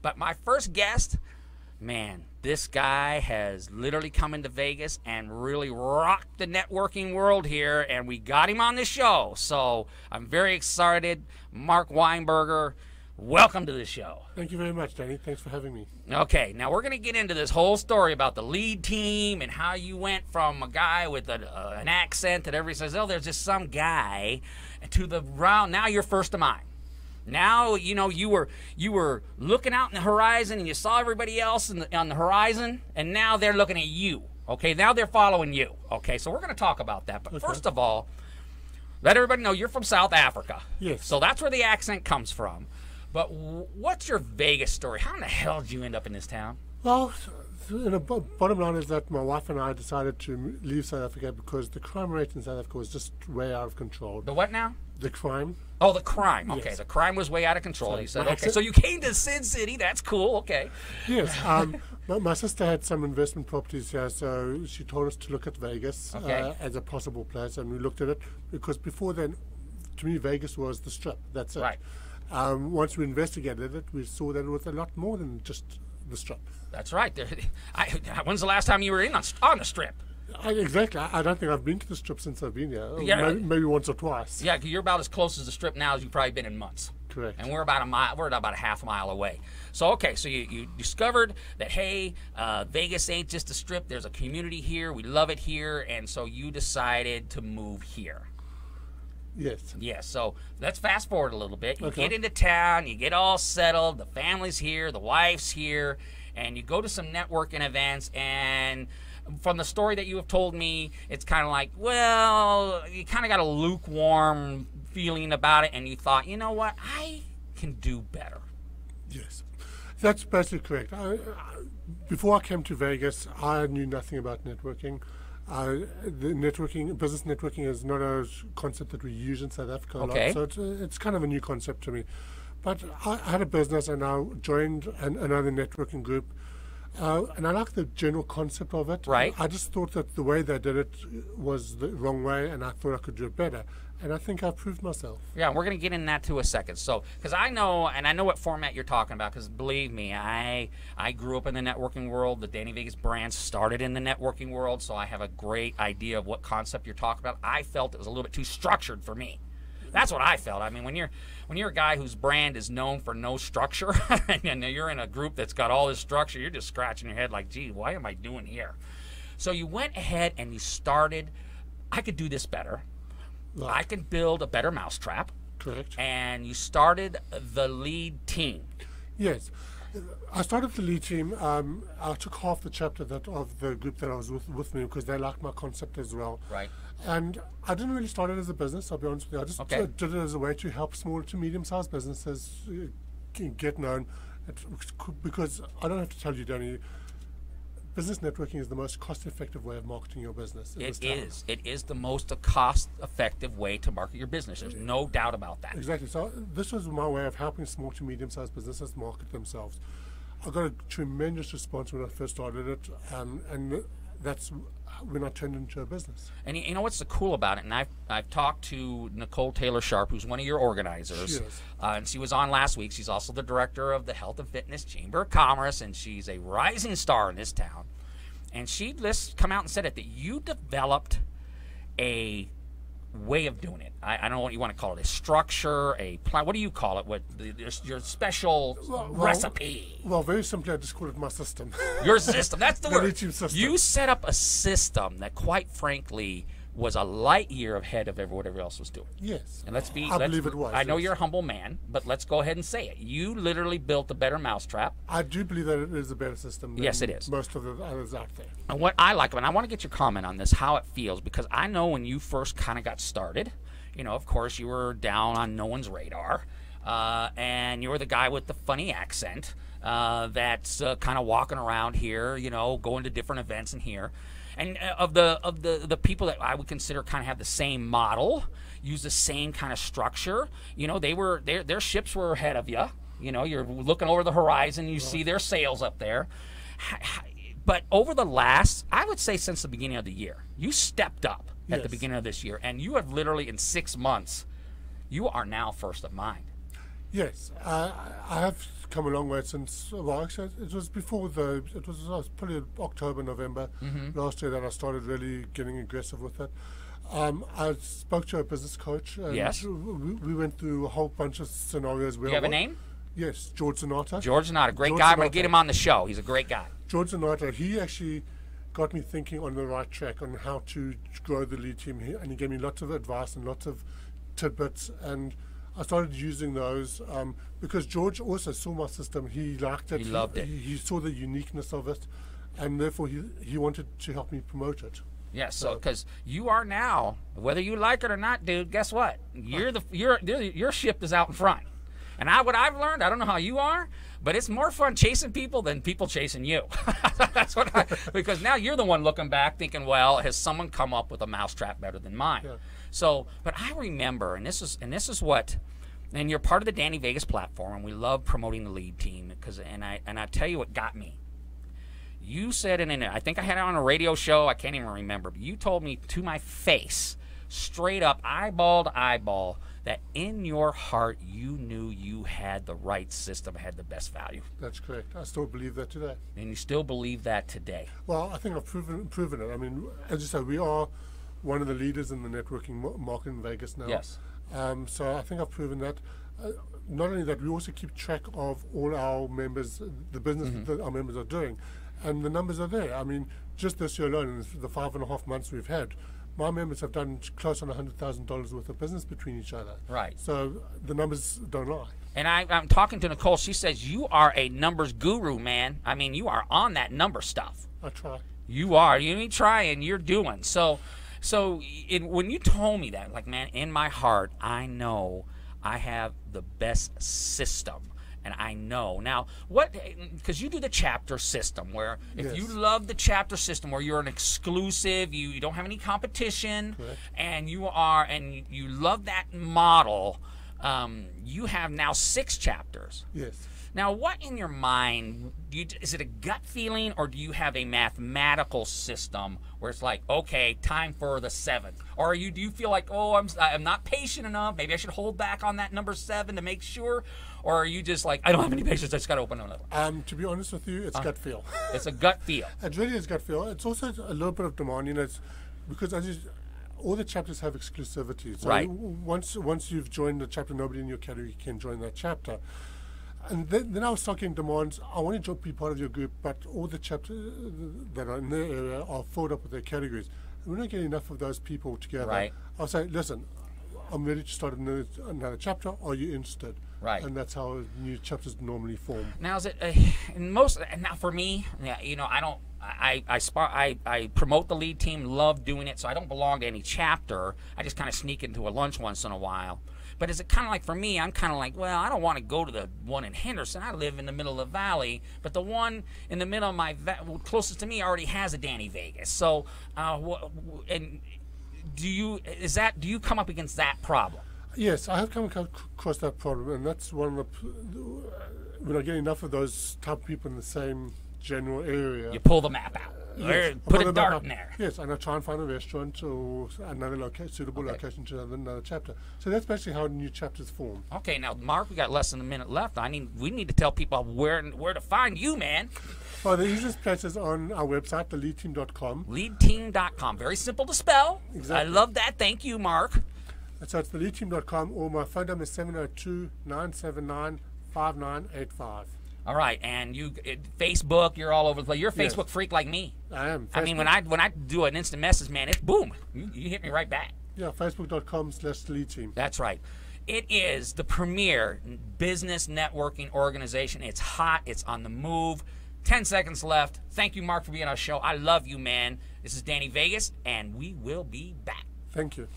But my first guest, man, this guy has literally come into Vegas and really rocked the networking world here, and we got him on the show. So I'm very excited. Mark Weinberger, welcome to the show. Thank you very much, Danny. Thanks for having me. Okay, now we're going to get into this whole story about the lead team and how you went from a guy with an accent that everybody says, oh, there's just some guy, to the round. Now you're first of mine. Now, you know, you were looking out in the horizon and you saw everybody else on the horizon, and now they're looking at you. Okay, now they're following you. Okay, so we're going to talk about that. But first of all, let everybody know you're from South Africa. Yes. So that's where the accent comes from. But what's your Vegas story? How in the hell did you end up in this town? Well, the bottom line is that my wife and I decided to leave South Africa because the crime rate in South Africa was just way out of control. The what now? The crime. Oh, the crime. Okay, Yes. The crime was way out of control. Sorry, You said, my okay, accent- so you came to Sin City. That's cool. Okay. Yes. My sister had some investment properties here, so she told us to look at Vegas Okay. as a possible place, and we looked at it because before then, to me, Vegas was the Strip. That's it. Right. Once we investigated it, we saw that it was a lot more than just the Strip. That's right. When's the last time you were on the Strip? Exactly. I don't think I've been to the Strip since I've been here. Yeah. Maybe once or twice. Yeah, you're about as close as the Strip now as you've probably been in months. Correct. And we're about a mile. We're about a half mile away. So okay, so you discovered that hey, Vegas ain't just a Strip. There's a community here. We love it here, and so you decided to move here. Yes. Yes. So let's fast forward a little bit. You Okay. get into town. You get all settled. The family's here. The wife's here, and you go to some networking events. And from the story that you have told me, it's kind of like, well, you kind of got a lukewarm feeling about it, and you thought, you know what, I can do better. Yes. That's basically correct. Before I came to Vegas, I knew nothing about networking. Business networking is not a concept that we use in South Africa a Okay. lot, so it's kind of a new concept to me. But I had a business and I joined another networking group, and I like the general concept of it. Right. I just thought that the way they did it was the wrong way, and I thought I could do it better. And I think I proved myself. Yeah, we're going to get in that to a second. So, because I know what format you're talking about, because believe me, I grew up in the networking world. The Danny Vegas brand started in the networking world, so I have a great idea of what concept you're talking about. I felt it was a little bit too structured for me. That's what I felt. I mean, when you're a guy whose brand is known for no structure, and you're in a group that's got all this structure, you're just scratching your head like, gee, why am I doing here? So you went ahead and you started, I could do this better. Right. I can build a better mousetrap. Correct. And you started the lead team. Yes. I started the lead team. I took half the chapter of the group that I was with me because they liked my concept as well. Right. And I didn't really start it as a business, I'll be honest with you. I just Okay. did it as a way to help small to medium-sized businesses get known. Because I don't have to tell you, Danny, business networking is the most cost-effective way of marketing your business. It is. It is the most cost-effective way to market your business. There's no doubt about that. Exactly. So this was my way of helping small to medium-sized businesses market themselves. I got a tremendous response when I first started it, and that's when I turned into a business. And you know what's so cool about it? And I've talked to Nicole Taylor Sharp, who's one of your organizers. She is. And she was on last week. She's also the director of the Health and Fitness Chamber of Commerce, and she's a rising star in this town. And she come out and said that you developed a way of doing it. I don't know what you want to call it, a structure, a plan. What do you call it? What your special recipe? Well, very simply, I just call it my system. Your system. That's the The word. lead team system. You set up a system that, quite frankly, was a light year ahead of what everyone else was doing. Yes. And I believe it was. I know yes. you're a humble man, but let's go ahead and say it. You literally built a better mousetrap. I do believe that it is a better system than Yes, it is. most of the others out there. And what I like, and I want to get your comment on this, how it feels, because I know when you first kind of got started, you know, of course, you were down on no one's radar, and you were the guy with the funny accent that's kind of walking around here, you know, going to different events in here. And of the people that I would consider kind of have the same model, use the same kind of structure, you know, their ships were ahead of you. You know, you're looking over the horizon, you see their sails up there. But over the last, I would say since the beginning of the year, you stepped up at the Yes. beginning of this year, and you have literally in 6 months, you are now first of mind. Yes, I have come a long way since. Well, actually, it was before it was probably October, November last year that I started really getting aggressive with it. I spoke to a business coach. And Yes. we went through a whole bunch of scenarios. Where Do you have a name? Yes, George Zanata. George Zanata, great George guy. I'm going Zanata. to get him on the show. He's a great guy. George Zanata, he actually got me thinking on the right track on how to grow the lead team, and he gave me lots of advice and lots of tidbits, and I started using those because George also saw my system. He liked it. He loved it. He saw the uniqueness of it, and therefore he wanted to help me promote it. Yes, so because you are now, whether you like it or not, dude. Guess what? Your ship is out in front. And what I've learned, I don't know how you are, but it's more fun chasing people than people chasing you. That's because now you're the one looking back thinking, well, has someone come up with a mousetrap better than mine? Yeah. So, but I remember, and this is what, and you're part of the Danny Vegas platform, and we love promoting the lead team and I tell you what got me. You said I think I had it on a radio show, I can't even remember, but you told me to my face, straight up, eyeball to eyeball, that in your heart you knew you had the right system, had the best value. That's correct. I still believe that today. And you still believe that today. Well, I think I've proven it. I mean, as you say, we are one of the leaders in the networking market in Vegas now. Yes. So I think I've proven that. Not only that, we also keep track of all our members, the business that our members are doing, and the numbers are there. I mean, just this year alone, in the 5.5 months we've had, my members have done close on $100,000 worth of business between each other. Right. So the numbers don't lie. And I'm talking to Nicole. She says you are a numbers guru, man. I mean, you are on that number stuff. I try. You are. You ain't trying. You're doing. So when you told me that, like, man, in my heart, I know I have the best system. And I know now because you do the chapter system where if you love the chapter system where you're an exclusive, you don't have any competition, correct, and you love that model. You have now 6 chapters. Yes. Now, what in your mind, is it a gut feeling or do you have a mathematical system where it's like, okay, time for the 7th? Or do you feel like, oh, I'm not patient enough, maybe I should hold back on that number 7 to make sure? Or are you just like, I don't have any patience, I just got to open another one? To be honest with you, it's gut feel. It's a gut feel. It really is gut feel. It's also a little bit of demand, because all the chapters have exclusivity. So right. Once you've joined the chapter, nobody in your category can join that chapter. And then I was talking demands. I want to be part of your group, but all the chapters that are in their area are filled up with their categories. And we don't get enough of those people together. Right. I'll say, listen, I'm ready to start another chapter. Are you interested? Right. And that's how new chapters normally form. Now, is it now for me? Yeah, I promote the lead team, love doing it, so I don't belong to any chapter. I just kind of sneak into a lunch once in a while. But is it kind of like, for me, I'm kind of like, well, I don't want to go to the one in Henderson. I live in the middle of the valley, but the one in the middle of my closest to me already has a Danny Vegas. So, and do you come up against that problem? Yes, I have come across that problem, and that's one of when I get enough of those type of people in the same general area. You pull the map out. Yes, Put a dart in there. Yes, and I try and find a restaurant or another suitable location to another chapter. So that's basically how new chapters form. Okay, now Mark, we got less than a minute left. We need to tell people where to find you, man. Well, the easiest place is on our website, theleadteam.com. Leadteam.com. Very simple to spell. Exactly. I love that. Thank you, Mark. So it's theleadteam.com, or my phone number is 702-979-5985. All right, and Facebook, you're all over the place. You're a Facebook Yes. freak like me. I am. I mean, when I do an instant message, man, it's boom. You hit me right back. Yeah, facebook.com/theleadteam. That's right. It is the premier business networking organization. It's hot. It's on the move. 10 seconds left. Thank you, Mark, for being on our show. I love you, man. This is Danny Vegas, and we will be back. Thank you.